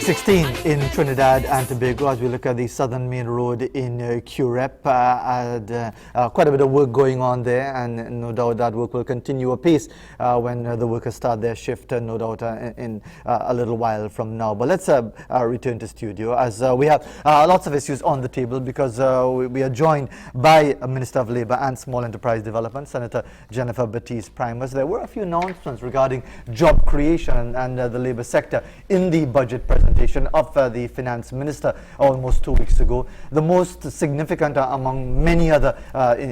16 in Trinidad and Tobago as we look at the Southern Main Road in Curep. Quite a bit of work going on there, and no doubt that work will continue apace when the workers start their shift, no doubt in a little while from now. But let's return to studio as we have lots of issues on the table, because we are joined by Minister of Labour and Small Enterprise Development, Senator Jennifer Baptiste-Primus. There were a few announcements regarding job creation and the labour sector in the budget presentation of the Finance Minister almost 2 weeks ago. The most significant among many other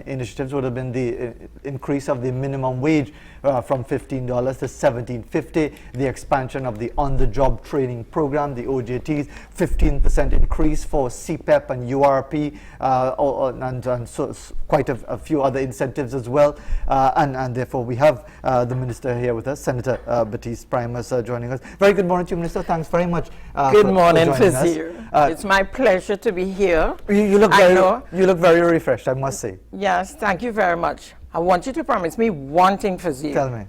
initiatives would have been the increase of the minimum wage from $15 to $17.50, the expansion of the on-the-job training program, the OJTs, 15% increase for CPEP and URP, and so quite a few other incentives as well. And therefore we have the Minister here with us, Senator Baptiste-Primus, joining us. Very good morning to you, Minister. Thanks very much. Good morning, Fazir. It's my pleasure to be here. You look very refreshed, I must say. Yes, thank you very much. I want you to promise me one thing, Fazir. Tell me.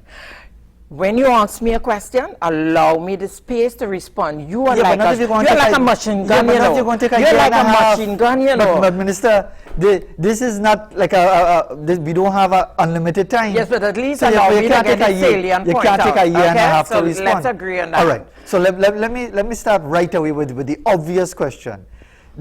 When you ask me a question, allow me the space to respond. You are like a machine gun, you know. You're like a machine gun, you know. But Minister, this is not like we don't have unlimited time. Yes, but at least allow me to get the salient point out. You can't take a year and a half to respond. Let's agree on that. All right. So let me start right away with the obvious question.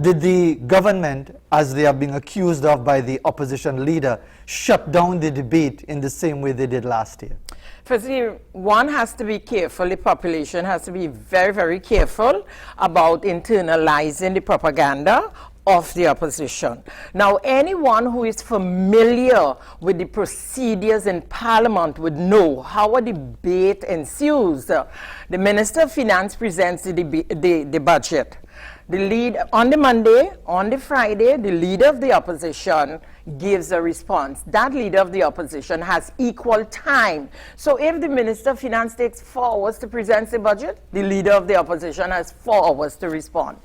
Did the government, as they are being accused of by the opposition leader, shut down the debate in the same way they did last year? Firstly, one has to be careful, the population has to be very, very careful about internalizing the propaganda of the opposition. Now, anyone who is familiar with the procedures in Parliament would know how a debate ensues. The Minister of Finance presents the budget. The lead on the Monday, on the Friday, the leader of the opposition gives a response. That leader of the opposition has equal time. So if the Minister of Finance takes 4 hours to present the budget, the leader of the opposition has 4 hours to respond.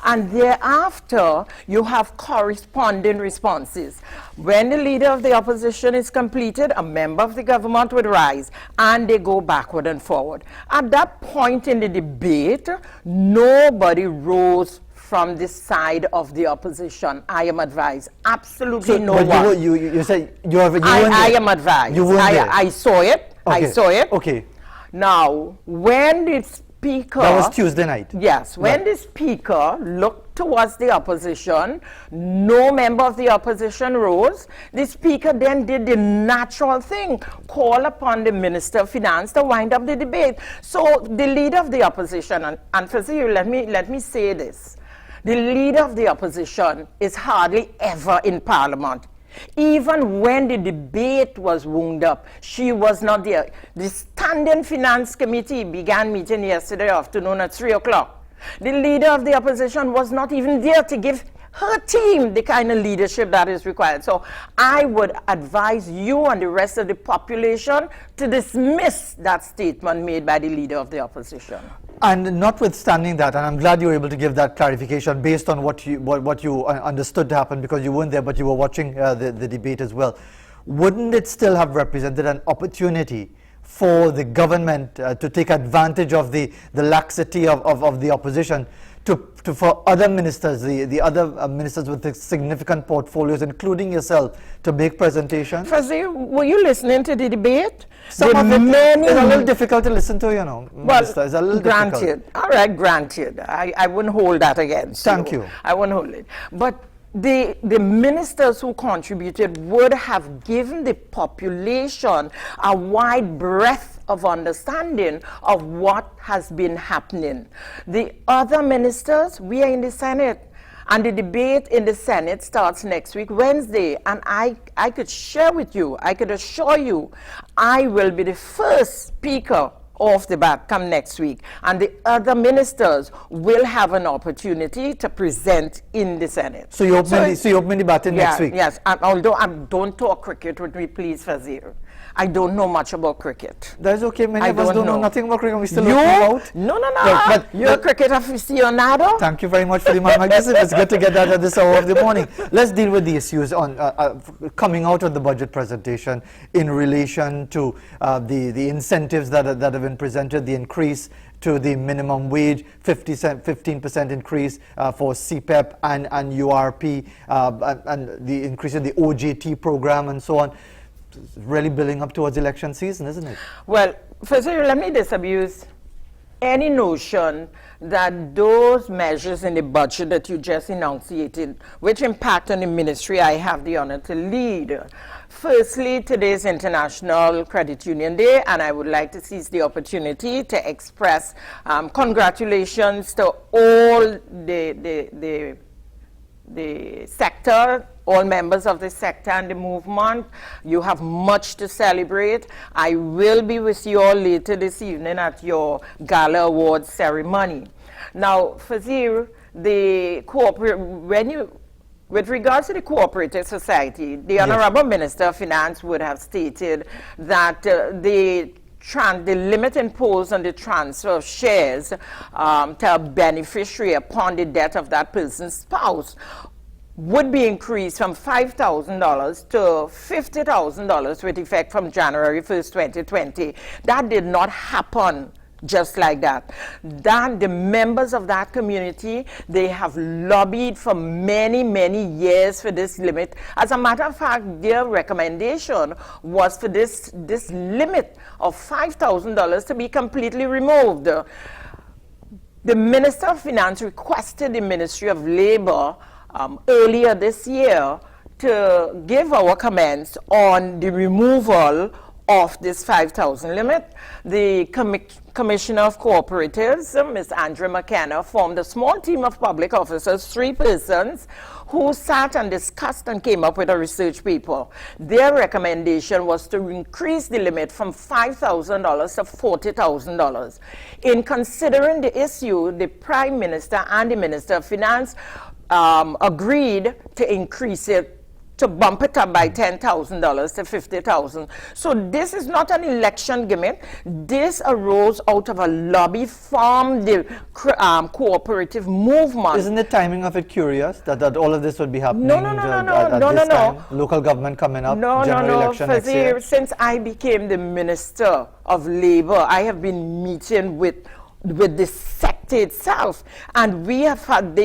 And thereafter, you have corresponding responses. When the leader of the opposition is completed, a member of the government would rise, and they go backward and forward. At that point in the debate, nobody rose from the side of the opposition. I am advised. Absolutely no one. You say you have. I am advised. I saw it. Okay. I saw it. Okay. Now, when the speaker. That was Tuesday night. Yes. When the speaker looked towards the opposition, no member of the opposition rose. The speaker then did the natural thing, call upon the Minister of Finance to wind up the debate. So the leader of the opposition, and for you, let me say this. The leader of the opposition is hardly ever in Parliament. Even when the debate was wound up, she was not there. The Standing Finance Committee began meeting yesterday afternoon at 3 o'clock. The leader of the opposition was not even there to give her team the kind of leadership that is required. So I would advise you and the rest of the population to dismiss that statement made by the leader of the opposition. And notwithstanding that, and I'm glad you were able to give that clarification based on what you understood to happen, because you weren't there but you were watching the debate as well, wouldn't it still have represented an opportunity for the government to take advantage of the laxity of the opposition for other ministers, the other ministers with significant portfolios, including yourself, to make presentations? Fazir, were you listening to the debate? Some of it is a little difficult to listen to, you know. Well, Minister, it's a little granted. difficult. All right, granted. I wouldn't hold that against you. Thank you. I wouldn't hold it. But the ministers who contributed would have given the population a wide breadth of understanding of what has been happening. The other ministers, we are in the Senate, and the debate in the Senate starts next week, Wednesday, and I could share with you, I could assure you, I will be the first speaker off the bat come next week, and the other ministers will have an opportunity to present in the Senate. So you open the batting next week? Yes, although don't talk cricket with me, please, Fazir. I don't know much about cricket. That's okay. Many of us don't know nothing about cricket. We still You? looking out. No. But You're a cricket aficionado? Thank you very much for the magnificent. It's good to get that at this hour of the morning. Let's deal with the issues on coming out of the budget presentation in relation to the incentives that have been presented, the increase to the minimum wage, 15% increase for CPEP and URP, and the increase in the OJT program and so on. It's really building up towards election season, isn't it? Well, first of all, let me disabuse any notion that those measures in the budget that you just enunciated, which impact on the ministry I have the honor to lead. Firstly, today is International Credit Union Day, and I would like to seize the opportunity to express congratulations to all the sector, all members of the sector and the movement. You have much to celebrate. I will be with you all later this evening at your Gala Awards ceremony. Now, Fazir, with regards to the cooperative society, the Honorable Minister of Finance would have stated that the limit imposed on the transfer of shares to a beneficiary upon the death of that person's spouse would be increased from $5,000 to $50,000 with effect from January 1st, 2020. That did not happen just like that. The members of that community, they have lobbied for many, many years for this limit. As a matter of fact, their recommendation was for this limit of $5,000 to be completely removed. The Minister of Finance requested the Ministry of Labor earlier this year to give our comments on the removal of this 5,000 limit. The Commissioner of Cooperatives, Ms. Andrea McKenna, formed a small team of public officers, 3 persons, who sat and discussed and came up with a research paper. Their recommendation was to increase the limit from $5,000 to $40,000. In considering the issue, the Prime Minister and the Minister of Finance agreed to increase it, to bump it up by $10,000 to $50,000. So this is not an election gimmick. This arose out of a lobby from the cooperative movement. Isn't the timing of it curious that all of this would be happening No. time? Local government coming up, general election next year? Since I became the Minister of Labor, I have been meeting with the sector itself, and they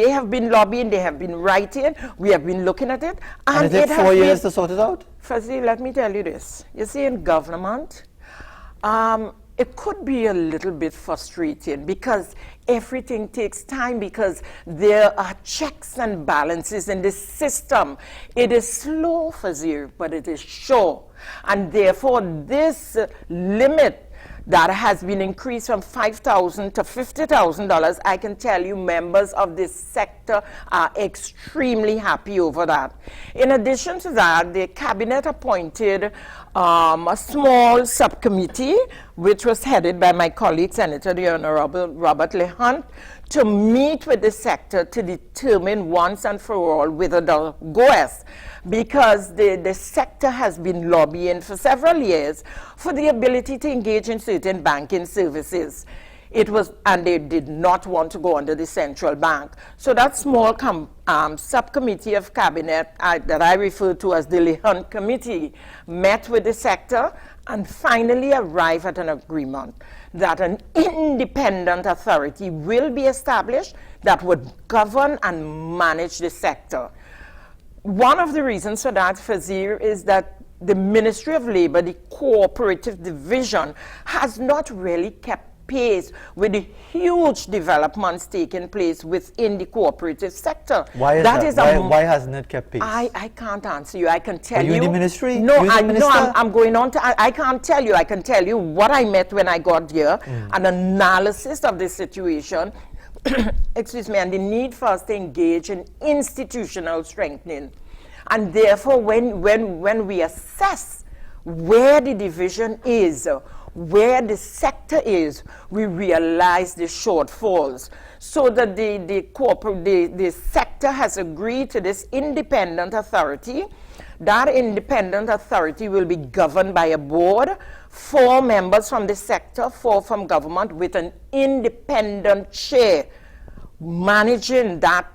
have been lobbying, they have been writing, we have been looking at it, and it 4 years to sort it out? Fazil, let me tell you this. You see, in government, it could be a little bit frustrating because everything takes time, because there are checks and balances in the system. It is slow, Fazil, but it is sure, and therefore this limit that has been increased from $5,000 to $50,000, I can tell you members of this sector are extremely happy over that. In addition to that, the cabinet appointed a small subcommittee, which was headed by my colleague, Senator the Honorable Robert Lee Hunt, to meet with the sector to determine once and for all whether they'll go as, because the sector has been lobbying for several years for the ability to engage in certain banking services. And they did not want to go under the central bank. So that small subcommittee of cabinet that I refer to as the Lee Hunt Committee met with the sector and finally arrived at an agreement that an independent authority will be established that would govern and manage the sector. One of the reasons for that, Fazir, is that the Ministry of Labor, the cooperative division, has not really kept pace with the huge developments taking place within the cooperative sector. Why is that? Why hasn't it kept pace? I can't answer you. I can tell you. Are you in the ministry? No, I'm going on to, I can't tell you. I can tell you what I met when I got here, an analysis of the situation, excuse me, and the need for us to engage in institutional strengthening. And therefore, when we assess where the division is, where the sector is, we realize the shortfalls. So that the sector has agreed to this independent authority that independent authority will be governed by a board, 4 members from the sector, 4 from government, with an independent chair managing that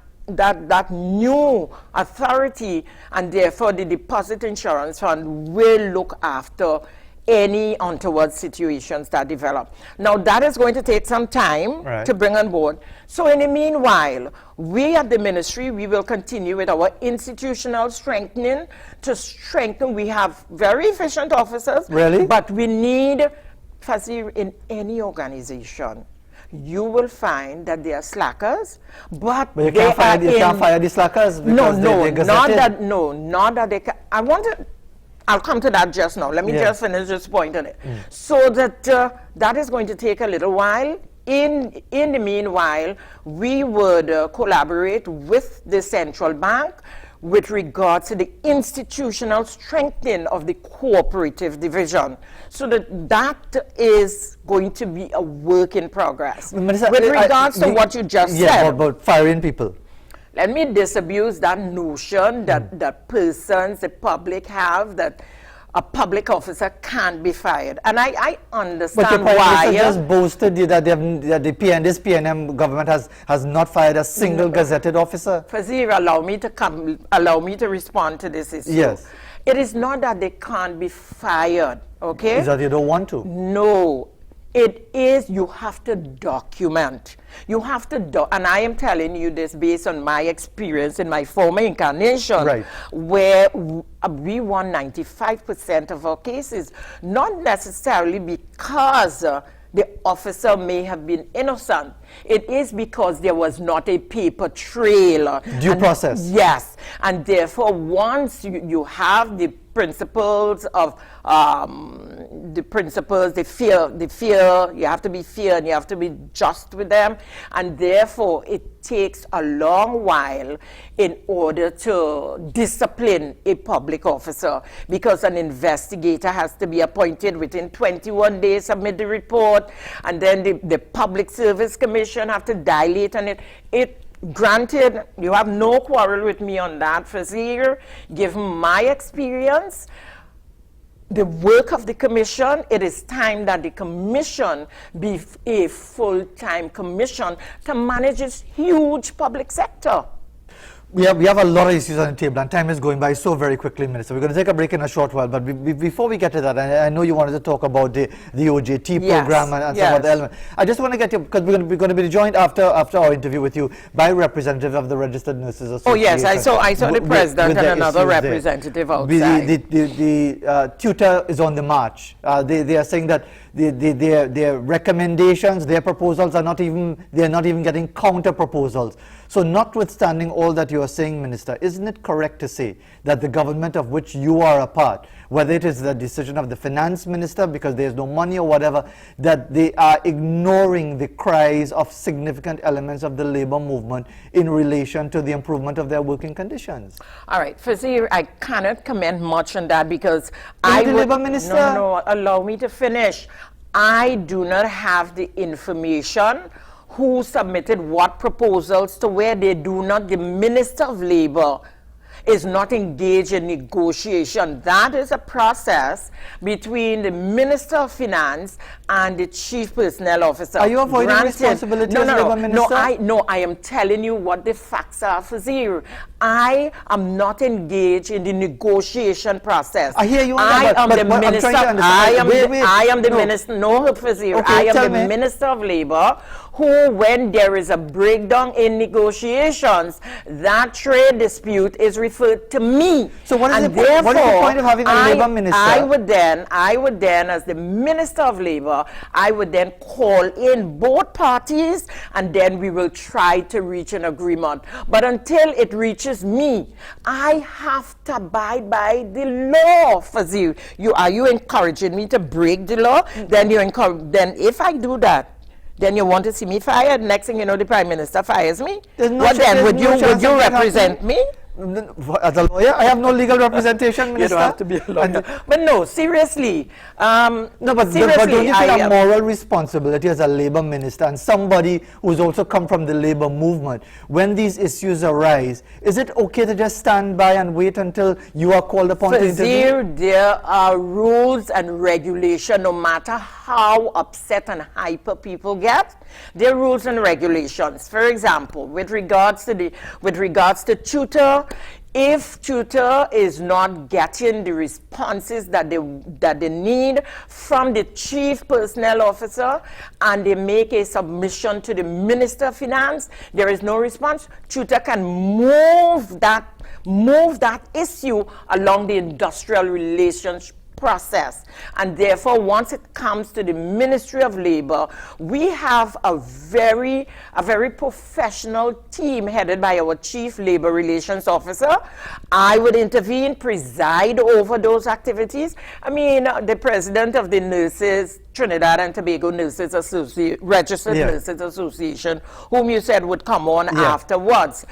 new authority, and therefore the deposit insurance fund will look after any untoward situations that develop. Now that is going to take some time to bring on board. So in the meanwhile, we at the ministry, we will continue with our institutional strengthening to strengthen. We have very efficient officers, but we need, Fazir, in any organization, you will find that they are slackers, but you can't fire the slackers because not that they can. I'll come to that just now. Let me just finish this point on it. So that that is going to take a little while. In the meanwhile, we would collaborate with the central bank with regards to the institutional strengthening of the cooperative division. So that is going to be a work in progress. Minister, with regards to what you just said. About firing people. Let me disabuse that notion that persons, the public have, that a public officer can't be fired. And I understand but why. But just boasted that this PNM government has not fired a single gazetted officer. Fazir, allow me to respond to this issue. Yes. It is not that they can't be fired, okay? Is that they don't want to? No. It is, you have to document. You have to, and I am telling you this based on my experience in my former incarnation, where we won 95% of our cases, not necessarily because the officer may have been innocent. It is because there was not a paper trail. Due process. Yes, and therefore once you have the principles of the fear, you have to be fair and you have to be just with them, and therefore it takes a long while in order to discipline a public officer, because an investigator has to be appointed within 21 days, submit the report, and then the Public Service Commission have to dilate on it. Granted, you have no quarrel with me on that, Fazir. Given my experience, the work of the commission, it is time that the commission be a full-time commission to manage this huge public sector. We have a lot of issues on the table, and time is going by so very quickly, Minister. We're going to take a break in a short while, but before we get to that, I know you wanted to talk about the OJT program and some other elements. I just want to get you, because we're going to be joined after our interview with you by a representative of the Registered Nurses Association. Oh yes, I saw the president and another representative outside. The tutor is on the march. They are saying that their recommendations, their proposals are not even getting counter proposals. So notwithstanding all that you are saying, Minister, isn't it correct to say that the government of which you are a part, whether it is the decision of the finance minister because there's no money or whatever, that they are ignoring the cries of significant elements of the labor movement in relation to the improvement of their working conditions? All right, Fazir, I cannot comment much on that because Labor Minister? No, allow me to finish. I do not have the information who submitted what proposals to where. They do not. The Minister of Labor is not engaged in negotiation. That is a process between the Minister of Finance and the Chief Personnel Officer. Are you avoiding responsibility as Labour Minister? No, I am telling you what the facts are, Fazir. I am not engaged in the negotiation process. I hear you. I am the Minister. I am the Minister. No, Fazir. Okay, I am the Minister of Labor, who, when there is a breakdown in negotiations, that trade dispute is referred to me. So what is the point of having a Labour Minister? I would then, as the Minister of Labor, I would then call in both parties, and then we will try to reach an agreement. But until it reaches me, I have to abide by the law, Fazil. Are you encouraging me to break the law? Then if I do that, then you want to see me fired? Next thing you know, the Prime Minister fires me. What then? Would you represent me? As a lawyer, I have no legal representation, Minister. You don't have to be a lawyer. But no, seriously. No, but don't you feel a moral responsibility as a Labour Minister and somebody who's also come from the Labour movement, when these issues arise, is it okay to just stand by and wait until you are called upon to intervene? There are rules and regulation, no matter how upset and hyper people get. There are rules and regulations. For example, with regards to tutor, if tutor is not getting the responses that they need from the chief personnel officer and they make a submission to the Minister of Finance, there is no response, tutor can move that issue along the industrial relations process. And therefore, once it comes to the Ministry of Labor, we have a very professional team headed by our Chief Labor Relations Officer. I would intervene, preside over those activities. I mean, the president of the Nurses, Trinidad and Tobago Nurses Association, Registered Nurses Association, whom you said would come on afterwards.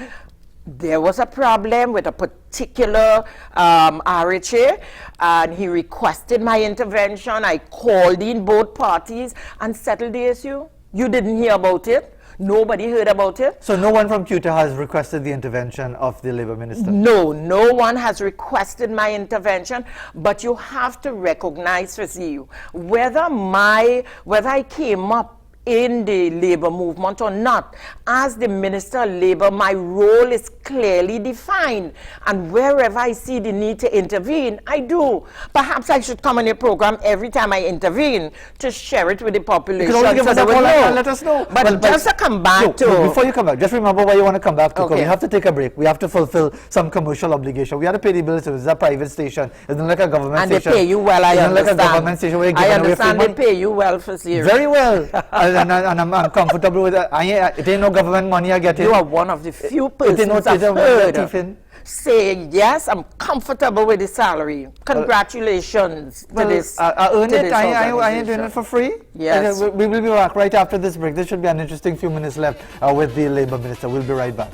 There was a problem with a particular RHA, and he requested my intervention. I called in both parties and settled the issue. You didn't hear about it. Nobody heard about it. So no one from Cuta has requested the intervention of the Labour Minister? No, no one has requested my intervention, but you have to recognize, Fazil, whether I came up in the labor movement or not. As the Minister of Labor, my role is clearly defined, and wherever I see the need to intervene, I do. Perhaps I should come on your program every time I intervene to share it with the population. You can give us a call and let us know. But just to come back before you come back, just remember why you want to come back to. Okay. We have to take a break. We have to fulfill some commercial obligation. We have to pay the bills. So it's a private station. It's not like a government and station. And they pay you well, I understand. It's not like a government station where you're giving away free money. I understand they pay you well for serious. Very well. and I'm comfortable with it. It ain't no government money I get. You are one of the few persons I've heard say, yes, I'm comfortable with the salary. Congratulations to this. I earn it. I ain't doing it for free. Yes. We will be back right after this break. There should be an interesting few minutes left with the Labour Minister. We'll be right back.